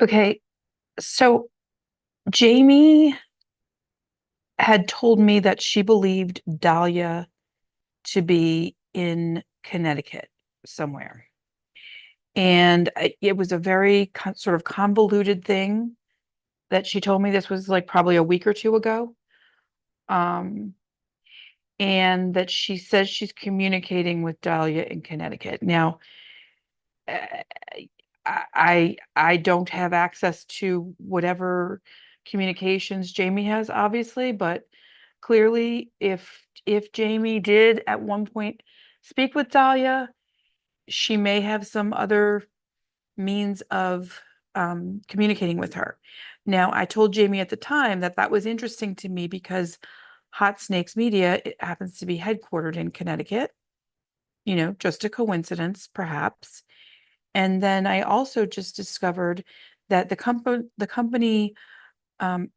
Okay, so Jamie had told me that she believed Dahlia to be in Connecticut somewhere. And it was a very sort of convoluted thing that she told me. This was like probably a week or two ago. Um, and that she says she's communicating with Dahlia in Connecticut. Now, uh, I don't have access to whatever communications Jamie has, obviously, but clearly, if Jamie did at one point speak with Dahlia, she may have some other means of communicating with her. Now, I told Jamie at the time that that was interesting to me because Hot Snakes Media, it happens to be headquartered in Connecticut, just a coincidence, perhaps. And then I also just discovered that the company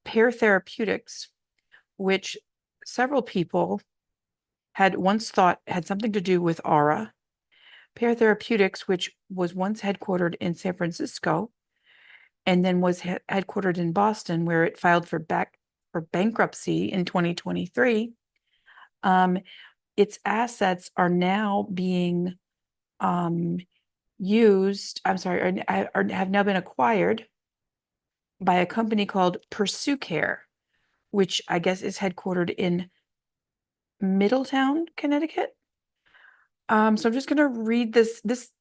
Pear Therapeutics, which several people had once thought had something to do with Aura, Pear Therapeutics, which was once headquartered in San Francisco and then was headquartered in Boston, where it filed for bankruptcy in 2023. Its assets are now being used, I'm sorry, have now been acquired by a company called Pursue Care, which I guess is headquartered in Middletown, Connecticut. So I'm just gonna read this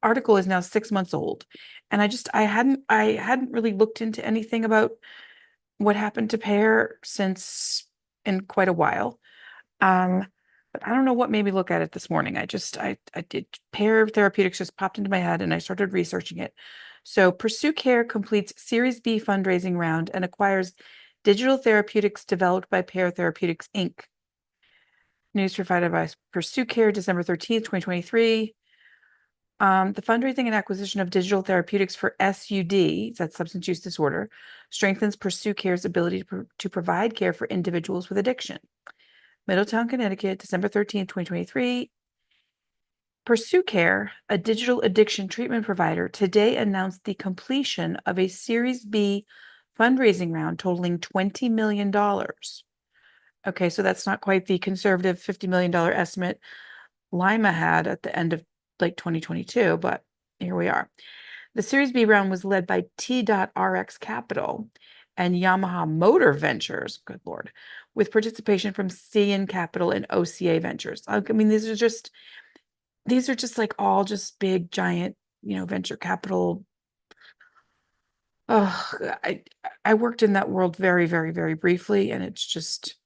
article is now 6 months old, and I hadn't really looked into anything about what happened to Pear since in quite a while. Um, but I don't know what made me look at it this morning. I did Pear Therapeutics just popped into my head and I started researching it. So Pursue Care completes Series B fundraising round and acquires digital therapeutics developed by Pear Therapeutics Inc. News provided by Pursue Care, December 13th, 2023. The fundraising and acquisition of digital therapeutics for SUD, that's substance use disorder, strengthens Pursue Care's ability to provide care for individuals with addiction. Middletown, Connecticut, December 13th, 2023. Pursue Care, a digital addiction treatment provider, today announced the completion of a Series B fundraising round totaling $20 million. Okay, so that's not quite the conservative $50 million estimate Lima had at the end of like 2022, but here we are. The Series B round was led by T.RX Capital and Yamaha Motor Ventures, good Lord, with participation from CN Capital and OCA Ventures. I mean, these are just like all just big, giant, venture capital. Oh, I worked in that world very, very, very briefly, and it's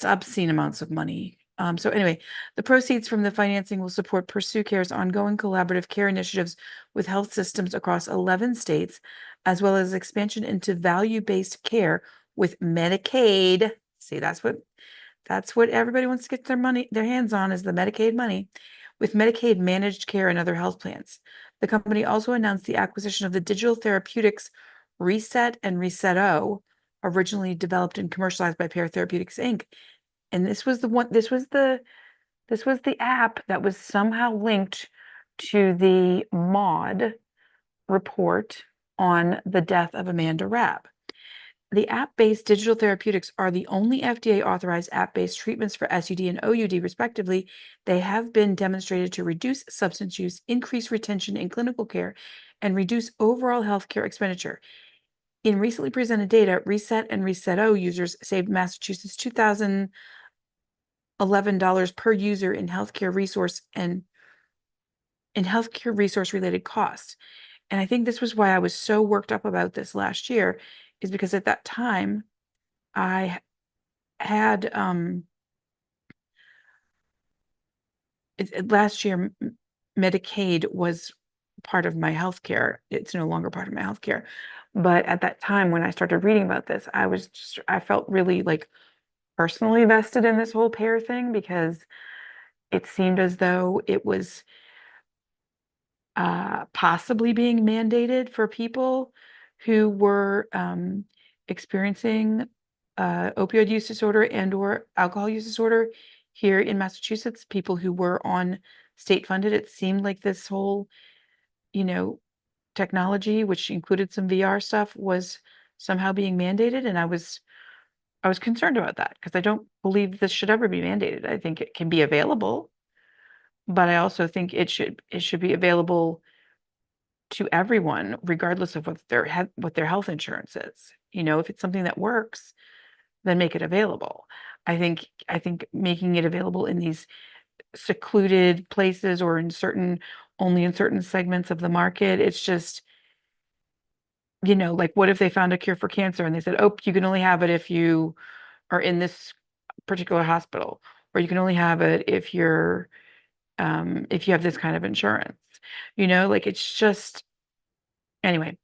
obscene amounts of money. So anyway, the proceeds from the financing will support Pursue Care's ongoing collaborative care initiatives with health systems across 11 states, as well as expansion into value-based care with Medicaid. See, that's what everybody wants to get their hands on is the Medicaid money, with Medicaid managed care and other health plans. The company also announced the acquisition of the digital therapeutics Reset and Reset-O, originally developed and commercialized by Pear Therapeutics Inc. And this was the app that was somehow linked to the Maud report on the death of Amanda Rabb. The app-based digital therapeutics are the only FDA-authorized app-based treatments for SUD and OUD, respectively. They have been demonstrated to reduce substance use, increase retention in clinical care, and reduce overall healthcare expenditure. In recently presented data, Reset and Reset-O users saved Massachusetts $2,011 per user in healthcare resource related costs. And I think this was why I was so worked up about this last year, is because at that time I had last year Medicaid was part of my healthcare. It's no longer part of my healthcare. But at that time when I started reading about this, I felt really like personally vested in this whole Pear thing because it seemed as though it was possibly being mandated for people who were experiencing opioid use disorder and or alcohol use disorder here in Massachusetts, people who were on state funded. It seemed like this whole, you know, technology, which included some VR stuff, was somehow being mandated, and I was concerned about that because I don't believe this should ever be mandated. I think it can be available, but I also think it should be available to everyone, regardless of what their health insurance is. If it's something that works, then make it available. I think making it available in these secluded places or only in certain segments of the market, it's just, like what if they found a cure for cancer and they said, oh, you can only have it if you are in this particular hospital, or you can only have it if you have this kind of insurance. Like it's just anyway.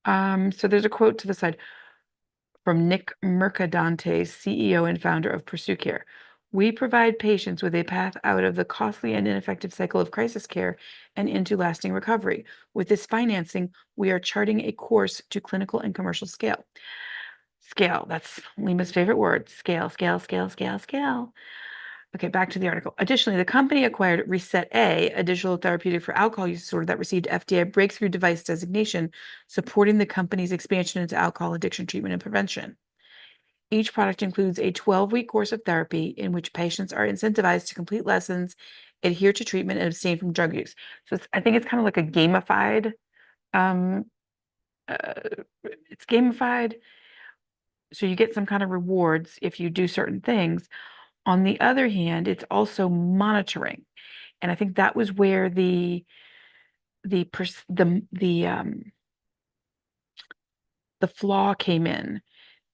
So there's a quote to the side from Nick Mercadante, CEO and founder of Pursue Care. We provide patients with a path out of the costly and ineffective cycle of crisis care and into lasting recovery. With this financing, we are charting a course to clinical and commercial scale. Scale, that's Lima's favorite word. Scale, scale, scale, scale, scale. Okay, back to the article. Additionally, the company acquired Reset A, a digital therapeutic for alcohol use disorder that received FDA breakthrough device designation, supporting the company's expansion into alcohol addiction treatment and prevention. Each product includes a 12-week course of therapy in which patients are incentivized to complete lessons, adhere to treatment, and abstain from drug use. So I think it's kind of like a gamified, um, it's gamified. So you get some kind of rewards if you do certain things. On the other hand, it's also monitoring. And I think that was where the flaw came in,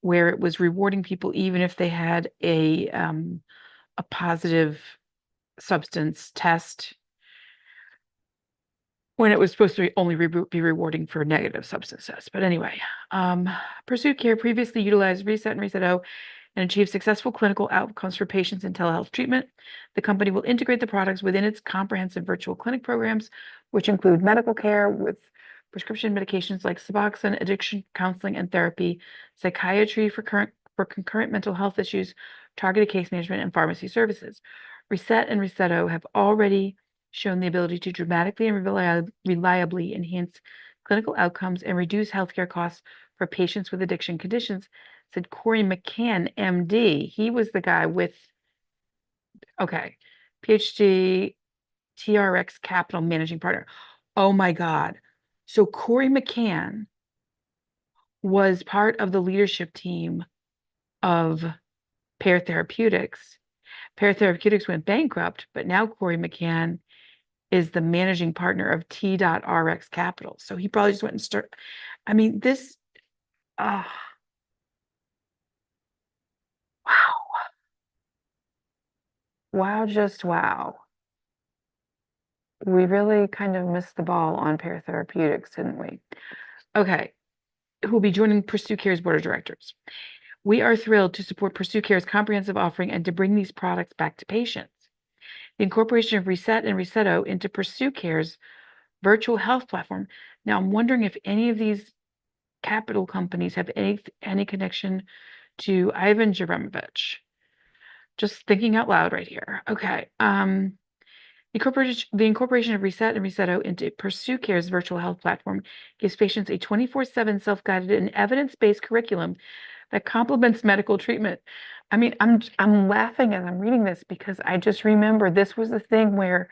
where it was rewarding people even if they had a positive substance test, when it was supposed to only be rewarding for negative substance tests. But anyway, Pursue Care previously utilized Reset and Reset-O and achieved successful clinical outcomes for patients in telehealth treatment. The company will integrate the products within its comprehensive virtual clinic programs, which include medical care with prescription medications like Suboxone, addiction counseling and therapy, psychiatry for concurrent mental health issues, targeted case management, and pharmacy services. Reset and Reset-O have already shown the ability to dramatically and reliably enhance clinical outcomes and reduce healthcare costs for patients with addiction conditions, said Corey McCann, MD. He was the guy with, PhD, TRX Capital managing partner. Oh my God. So Corey McCann was part of the leadership team of Pear Therapeutics. Pear Therapeutics went bankrupt, but now Corey McCann is the managing partner of T.RX Capital. So he probably just went and started. I mean, this, wow. Wow, just wow. We really kind of missed the ball on Pear Therapeutics, didn't we? Okay, who will be joining Pursue Care's board of directors. We are thrilled to support Pursue Care's comprehensive offering and to bring these products back to patients. The incorporation of Reset and Reset-O into Pursue Care's virtual health platform. Now, I'm wondering if any of these capital companies have any connection to Ivan Jeremovich. Just thinking out loud right here. Okay. The incorporation of Reset and Reset-O into Pursue Care's virtual health platform gives patients a 24/7 self-guided and evidence-based curriculum that complements medical treatment. I mean, I'm laughing as I'm reading this because I just remember this was the thing where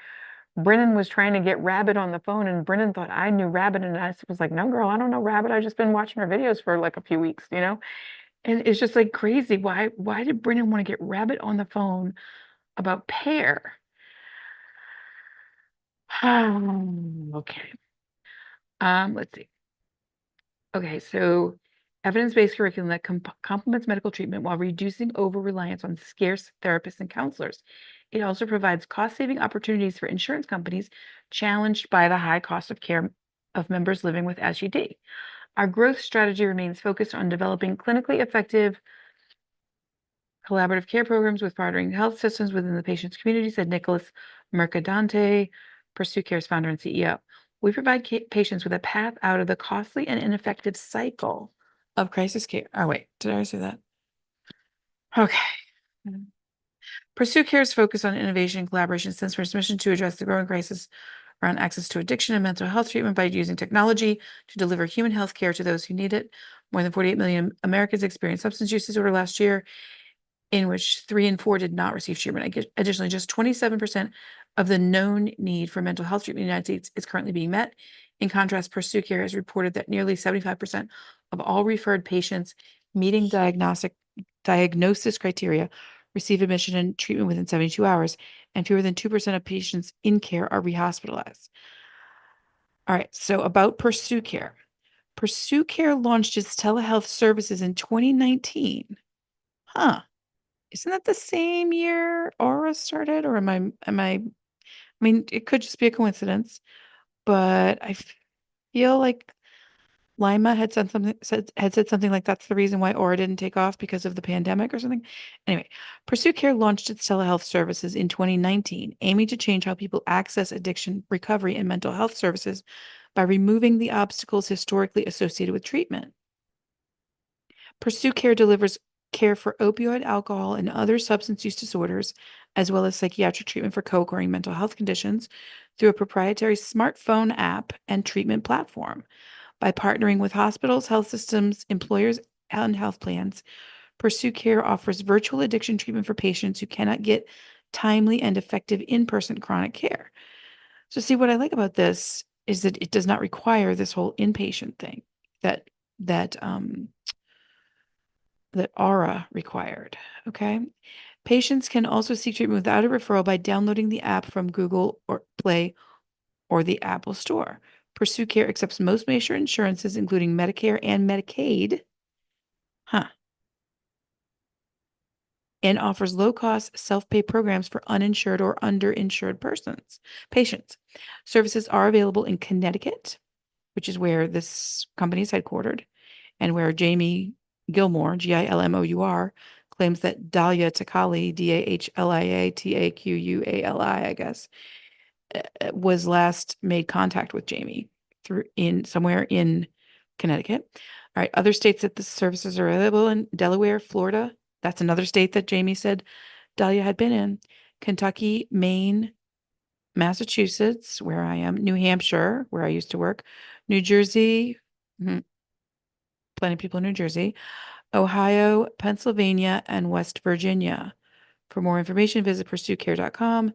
Brennan was trying to get Rabbit on the phone, and Brennan thought I knew Rabbit, and I was like, no, girl, I don't know Rabbit. I've just been watching her videos for like a few weeks, And it's just like crazy. Why did Brennan want to get Rabbit on the phone about Pear? Okay. Let's see. Okay, so evidence-based curriculum that complements medical treatment while reducing over-reliance on scarce therapists and counselors. It also provides cost-saving opportunities for insurance companies challenged by the high cost of care of members living with SUD. Our growth strategy remains focused on developing clinically effective collaborative care programs with partnering health systems within the patient's community, said Nicholas Mercadante, Pursue Care's founder and CEO. We provide patients with a path out of the costly and ineffective cycle of crisis care. Oh, wait, did I say that? Okay. Pursue Care's focus on innovation and collaboration since its mission to address the growing crisis around access to addiction and mental health treatment by using technology to deliver human health care to those who need it. More than 48 million Americans experienced substance use disorder last year, in which 3 in 4 did not receive treatment. Additionally, just 27% of the known need for mental health treatment in the United States is currently being met. In contrast, Pursue Care has reported that nearly 75% of all referred patients meeting diagnosis criteria receive admission and treatment within 72 hours, and fewer than 2% of patients in care are rehospitalized. All right, so about Pursue Care. Pursue Care launched its telehealth services in 2019. Huh. Isn't that the same year Aura started? Or I mean, it could just be a coincidence, but I feel like Lima had said something like that's the reason why Aura didn't take off because of the pandemic or something. Anyway, Pursue Care launched its telehealth services in 2019, aiming to change how people access addiction recovery and mental health services by removing the obstacles historically associated with treatment. Pursue Care delivers care for opioid, alcohol, and other substance use disorders, as well as psychiatric treatment for co-occurring mental health conditions through a proprietary smartphone app and treatment platform. By partnering with hospitals, health systems, employers, and health plans, Pursue Care offers virtual addiction treatment for patients who cannot get timely and effective in-person chronic care. So see, what I like about this is that it does not require this whole inpatient thing that that that Aura required. Okay. Patients can also seek treatment without a referral by downloading the app from Google or Play or the Apple Store. Pursue Care accepts most major insurances, including Medicare and Medicaid. Huh. And offers low-cost self-pay programs for uninsured or underinsured patients. Services are available in Connecticut, which is where this company is headquartered, and where Jamie Gilmore, Gilmour, claims that Dahlia Takali, Dahlataquali, I guess, was last made contact with Jamie somewhere in Connecticut. All right, other states that the services are available in: Delaware, Florida. That's another state that Jamie said Dahlia had been in. Kentucky, Maine, Massachusetts, where I am, New Hampshire, where I used to work, New Jersey, plenty of people in New Jersey, Ohio, Pennsylvania, and West Virginia. For more information, visit pursuecare.com.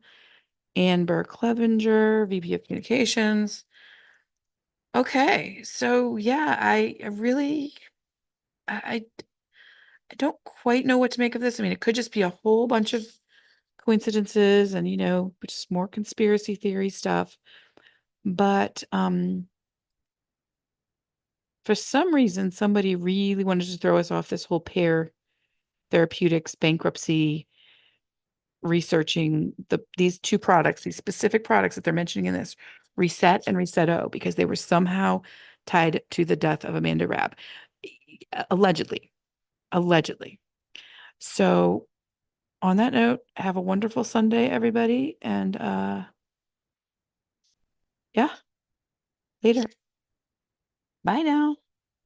Amber Clevenger, VP of Communications. Okay, so yeah, I really, I don't quite know what to make of this. I mean, it could just be a whole bunch of coincidences and, just more conspiracy theory stuff. But for some reason, somebody really wanted to throw us off this whole Pear Therapeutics bankruptcy, researching these two products, these specific products that they're mentioning in this, Reset and Reset-O, because they were somehow tied to the death of Amanda Rabb. Allegedly. So on that note, have a wonderful Sunday, everybody. And yeah, later. Bye now.